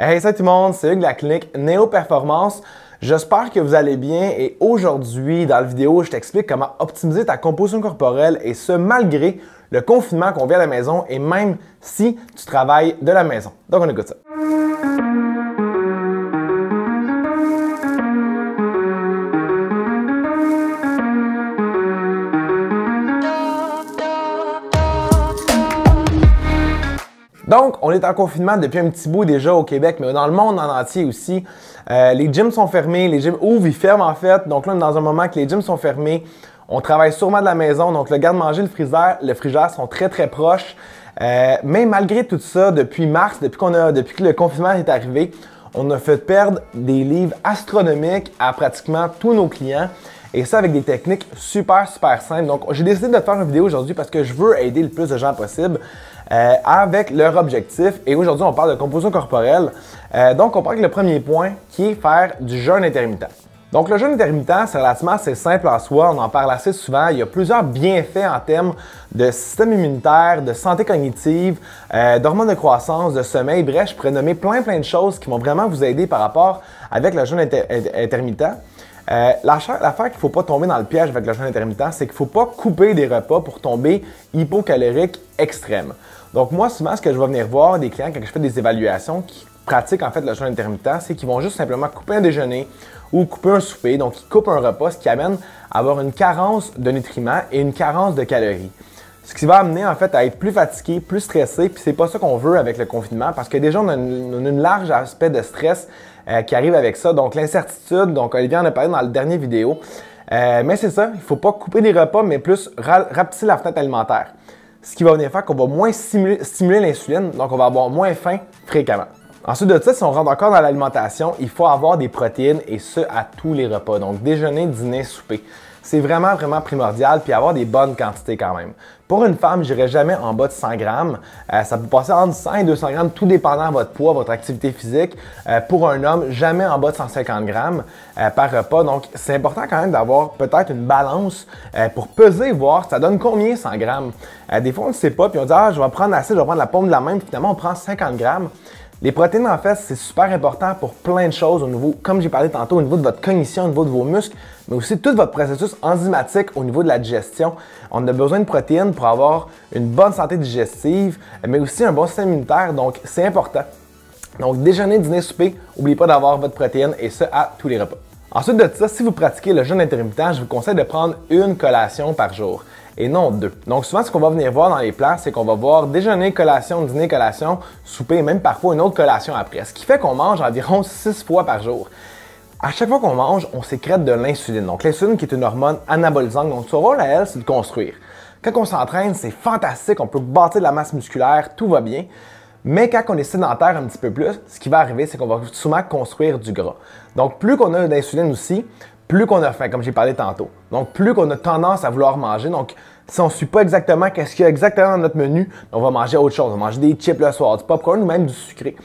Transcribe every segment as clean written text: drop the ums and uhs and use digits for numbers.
Hey, salut tout le monde, c'est Hugues de la clinique Néo Performance. J'espère que vous allez bien et aujourd'hui, dans la vidéo, je t'explique comment optimiser ta composition corporelle et ce, malgré le confinement qu'on vit à la maison et même si tu travailles de la maison. Donc, on écoute ça. Donc, on est en confinement depuis un petit bout déjà au Québec, mais dans le monde en entier aussi. Les gyms sont fermés, les gyms ouvrent, ils ferment en fait. Donc là, on est dans un moment que les gyms sont fermés. On travaille sûrement de la maison, donc le garde-manger, le frigidaire sont très très proches. Mais malgré tout ça, depuis mars, depuis que le confinement est arrivé, on a fait perdre des livres astronomiques à pratiquement tous nos clients. Et ça avec des techniques super simples. Donc, j'ai décidé de faire une vidéo aujourd'hui parce que je veux aider le plus de gens possible avec leur objectif. Et aujourd'hui, on parle de composition corporelle. Donc, on part avec le premier point qui est faire du jeûne intermittent. Donc, le jeûne intermittent, c'est relativement assez simple en soi. On en parle assez souvent. Il y a plusieurs bienfaits en termes de système immunitaire, de santé cognitive, d'hormones de croissance, de sommeil. Bref, je pourrais nommer plein de choses qui vont vraiment vous aider par rapport avec le jeûne intermittent. L'affaire qu'il ne faut pas tomber dans le piège avec le jeûne intermittent, c'est qu'il ne faut pas couper des repas pour tomber hypocalorique extrême. Donc moi, souvent, ce que je vais venir voir des clients quand je fais des évaluations qui pratiquent en fait le jeûne intermittent, c'est qu'ils vont juste simplement couper un déjeuner ou couper un souper, donc ils coupent un repas, ce qui amène à avoir une carence de nutriments et une carence de calories. Ce qui va amener en fait à être plus fatigué, plus stressé, puis c'est pas ça qu'on veut avec le confinement parce que déjà on a une large aspect de stress qui arrive avec ça. Donc l'incertitude, donc Olivier en a parlé dans la dernière vidéo, mais c'est ça, il ne faut pas couper des repas, mais plus rapetisser la fenêtre alimentaire. Ce qui va venir faire qu'on va moins stimuler l'insuline, donc on va avoir moins faim fréquemment. Ensuite de ça, si on rentre encore dans l'alimentation, il faut avoir des protéines et ce à tous les repas, donc déjeuner, dîner, souper. C'est vraiment primordial, puis avoir des bonnes quantités quand même. Pour une femme, je n'irai jamais en bas de 100 grammes. Ça peut passer entre 100 et 200 grammes, tout dépendant de votre poids, votre activité physique. Pour un homme, jamais en bas de 150 grammes par repas. Donc, c'est important quand même d'avoir peut-être une balance pour peser, voir ça donne combien 100 grammes. Des fois, on ne sait pas, puis on dit « Ah, je vais prendre assez, je vais prendre la paume de la main », puis finalement, on prend 50 grammes. Les protéines, en fait, c'est super important pour plein de choses au niveau, comme j'ai parlé tantôt, au niveau de votre cognition, au niveau de vos muscles, mais aussi tout votre processus enzymatique au niveau de la digestion. On a besoin de protéines pour avoir une bonne santé digestive, mais aussi un bon système immunitaire, donc c'est important. Donc, déjeuner, dîner, souper, n'oubliez pas d'avoir votre protéine et ce, à tous les repas. Ensuite de ça, si vous pratiquez le jeûne intermittent, je vous conseille de prendre une collation par jour et non deux. Donc souvent, ce qu'on va venir voir dans les plans, c'est qu'on va voir déjeuner, collation, dîner, collation, souper et même parfois une autre collation après. Ce qui fait qu'on mange environ 6 fois par jour. À chaque fois qu'on mange, on sécrète de l'insuline. Donc l'insuline qui est une hormone anabolisante. Donc son rôle à elle, c'est de construire. Quand on s'entraîne, c'est fantastique, on peut bâtir de la masse musculaire, tout va bien. Mais quand on est sédentaire un petit peu plus, ce qui va arriver, c'est qu'on va souvent construire du gras. Donc plus qu'on a d'insuline aussi, plus qu'on a faim, comme j'ai parlé tantôt. Donc, plus qu'on a tendance à vouloir manger. Donc, si on ne suit pas exactement qu'est-ce qu'il y a exactement dans notre menu, on va manger autre chose. On va manger des chips le soir, du popcorn ou même du sucré.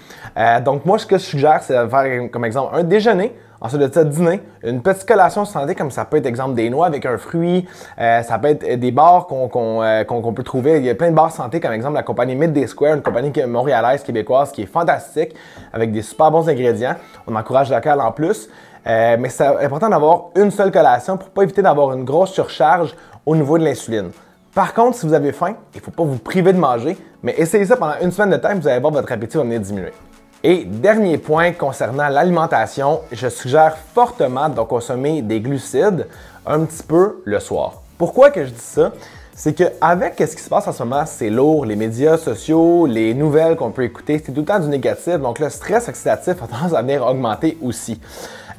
Donc, moi, ce que je suggère, c'est de faire, comme exemple, un déjeuner. Ensuite de ça, dîner, une petite collation santé, comme ça peut être, exemple, des noix avec un fruit. Ça peut être des bars qu'on peut trouver. Il y a plein de bars santé, comme exemple la compagnie Midday Square, une compagnie montréalaise, québécoise, qui est fantastique, avec des super bons ingrédients. On encourage le local en plus. Mais c'est important d'avoir une seule collation pour ne pas éviter d'avoir une grosse surcharge au niveau de l'insuline. Par contre, si vous avez faim, il ne faut pas vous priver de manger, mais essayez ça pendant une semaine de temps et vous allez voir votre appétit va venir diminuer. Et dernier point concernant l'alimentation, je suggère fortement de consommer des glucides un petit peu le soir. Pourquoi que je dis ça? C'est qu'avec ce qui se passe en ce moment, c'est lourd, les médias sociaux, les nouvelles qu'on peut écouter, c'est tout le temps du négatif, donc le stress oxydatif a tendance à venir augmenter aussi.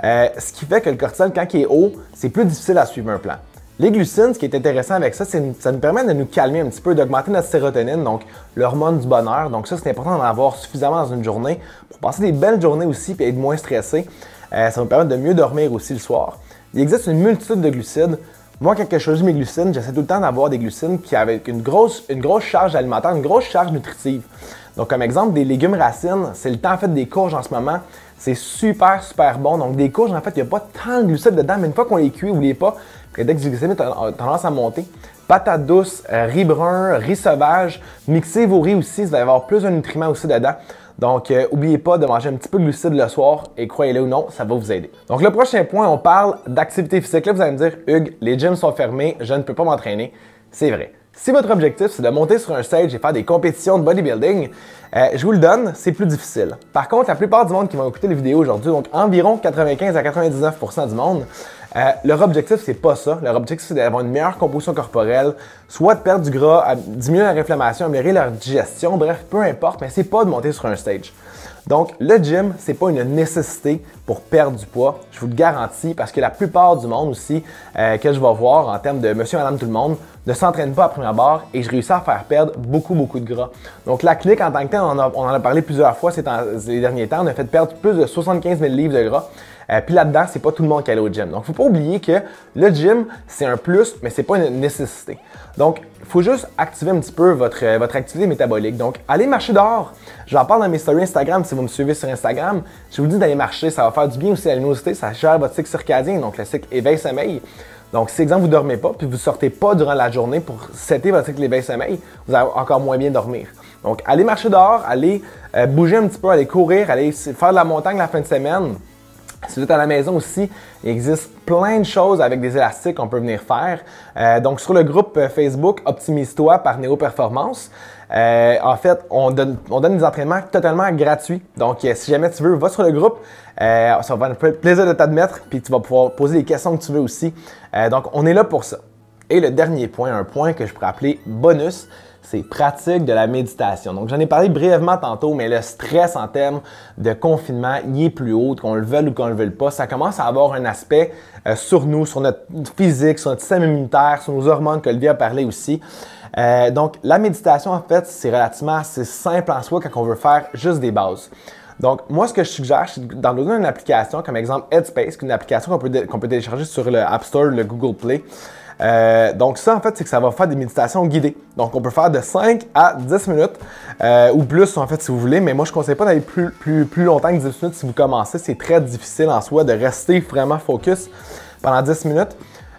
Ce qui fait que le cortisol, quand il est haut, c'est plus difficile à suivre un plan. Les glucides, ce qui est intéressant avec ça, c'est que ça nous permet de nous calmer un petit peu, d'augmenter notre sérotonine, donc l'hormone du bonheur. Donc ça, c'est important d'en avoir suffisamment dans une journée pour passer des belles journées aussi et être moins stressé. Ça va nous permettre de mieux dormir aussi le soir. Il existe une multitude de glucides. Moi, quand je choisis mes glucides, j'essaie tout le temps d'avoir des glucides qui avec une grosse charge alimentaire, une grosse charge nutritive. Donc, comme exemple, des légumes racines, c'est le temps en fait des courges en ce moment. C'est super bon. Donc, des courges, en fait, il n'y a pas tant de glucides dedans, mais une fois qu'on les cuit, n'oubliez pas que l'index glycémique a tendance à monter. Patates douces, riz brun, riz sauvage, mixez vos riz aussi, vous allez avoir plus de nutriments aussi dedans. Donc, n'oubliez pas de manger un petit peu de glucides le soir et croyez-le ou non, ça va vous aider. Donc, le prochain point, on parle d'activité physique. Là, vous allez me dire, Hugues, les gyms sont fermés, je ne peux pas m'entraîner. C'est vrai. Si votre objectif, c'est de monter sur un stage et faire des compétitions de bodybuilding, je vous le donne, c'est plus difficile. Par contre, la plupart du monde qui vont écouter les vidéos aujourd'hui, donc environ 95 à 99% du monde, leur objectif, c'est pas ça. Leur objectif, c'est d'avoir une meilleure composition corporelle, soit de perdre du gras, diminuer leur inflammation, améliorer leur digestion, bref, peu importe, mais c'est pas de monter sur un stage. Donc, le gym, c'est pas une nécessité pour perdre du poids, je vous le garantis, parce que la plupart du monde aussi que je vais voir en termes de monsieur, madame, tout le monde, ne s'entraîne pas à première barre et je réussis à faire perdre beaucoup de gras. Donc, la clinique en tant que telle, on en a parlé plusieurs fois ces derniers temps, on a fait perdre plus de 75 000 livres de gras. Puis là-dedans, c'est pas tout le monde qui allait au gym. Donc, il ne faut pas oublier que le gym, c'est un plus, mais c'est pas une nécessité. Donc, il faut juste activer un petit peu votre activité métabolique. Donc, allez marcher dehors. J'en parle dans mes stories Instagram si vous me suivez sur Instagram. Je vous dis d'aller marcher, ça va faire du bien aussi à la luminosité, ça gère votre cycle circadien, donc le cycle éveil-sommeil. Donc, si exemple vous ne dormez pas, puis vous ne sortez pas durant la journée pour setter votre cycle éveil-sommeil, vous allez encore moins bien dormir. Donc, allez marcher dehors, allez bouger un petit peu, allez courir, allez faire de la montagne la fin de semaine. Si vous êtes à la maison aussi, il existe plein de choses avec des élastiques qu'on peut venir faire. Donc, sur le groupe Facebook Optimise-toi par Néo Performance, en fait, on donne des entraînements totalement gratuits. Donc, si jamais tu veux, va sur le groupe. Ça va faire plaisir de t'admettre, puis tu vas pouvoir poser les questions que tu veux aussi. Donc, on est là pour ça. Et le dernier point, un point que je pourrais appeler bonus, c'est pratique de la méditation. Donc, j'en ai parlé brièvement tantôt, mais le stress en termes de confinement, il est plus haut, qu'on le veuille ou qu'on le veuille pas. Ça commence à avoir un aspect sur nous, sur notre physique, sur notre système immunitaire, sur nos hormones, que Olivier a parlé aussi. Donc, la méditation, en fait, c'est relativement assez simple en soi quand on veut faire juste des bases. Donc, moi, ce que je suggère, c'est d'enlever une application, comme exemple Headspace, qui est une application qu'on peut télécharger sur le App Store, le Google Play. Donc ça, en fait, c'est que ça va faire des méditations guidées. Donc, on peut faire de 5 à 10 minutes ou plus, en fait, si vous voulez. Mais moi, je ne conseille pas d'aller plus longtemps que 10 minutes si vous commencez. C'est très difficile en soi de rester vraiment focus pendant 10 minutes.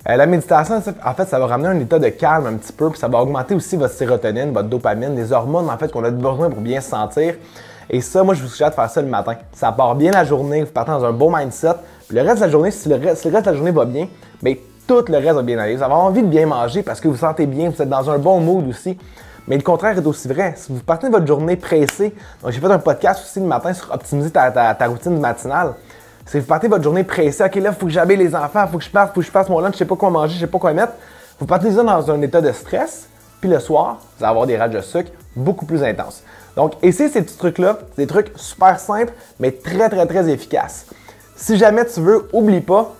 La méditation, en fait, ça va ramener un état de calme un petit peu. Puis ça va augmenter aussi votre sérotonine, votre dopamine, les hormones, en fait, qu'on a besoin pour bien se sentir. Et ça, moi, je vous suggère de faire ça le matin. Ça part bien la journée, vous partez dans un bon mindset. Puis le reste de la journée, si le reste de la journée va bien, bien, tout le reste va bien aller. Vous avez envie de bien manger parce que vous vous sentez bien, vous êtes dans un bon mood aussi. Mais le contraire est aussi vrai. Si vous partez de votre journée pressée, donc j'ai fait un podcast aussi le matin sur optimiser ta routine matinale. Si vous partez de votre journée pressée, OK, là, il faut que j'habille les enfants, il faut que je parte, il faut que je fasse mon lunch, je sais pas quoi manger, je sais pas quoi mettre. Vous partez ça dans un état de stress, puis le soir, vous allez avoir des rages de sucre beaucoup plus intenses. Donc, essayez ces petits trucs-là, c'est des trucs super simples, mais très efficaces. Si jamais tu veux, oublie pas,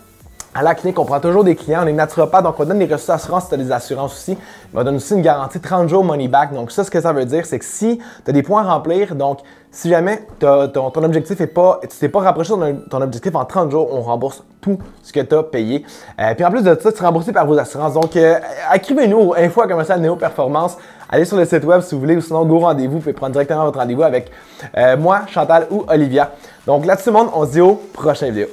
à la clinique, on prend toujours des clients, on est naturopathe, donc on donne des reçus d'assurance si tu as des assurances aussi. On donne aussi une garantie 30 jours money back. Donc ça, ce que ça veut dire, c'est que si tu as des points à remplir, donc si jamais ton objectif est pas, tu t'es pas rapproché de ton objectif en 30 jours, on rembourse tout ce que tu as payé. Puis en plus de ça, tu es remboursé par vos assurances. Donc écrivez-nous au info@commercial Néo Performance. Allez sur le site web si vous voulez, ou sinon go rendez-vous, vous pouvez prendre directement votre rendez-vous avec moi, Chantal ou Olivia. Donc là-dessus, monde, on se dit au prochain vidéo.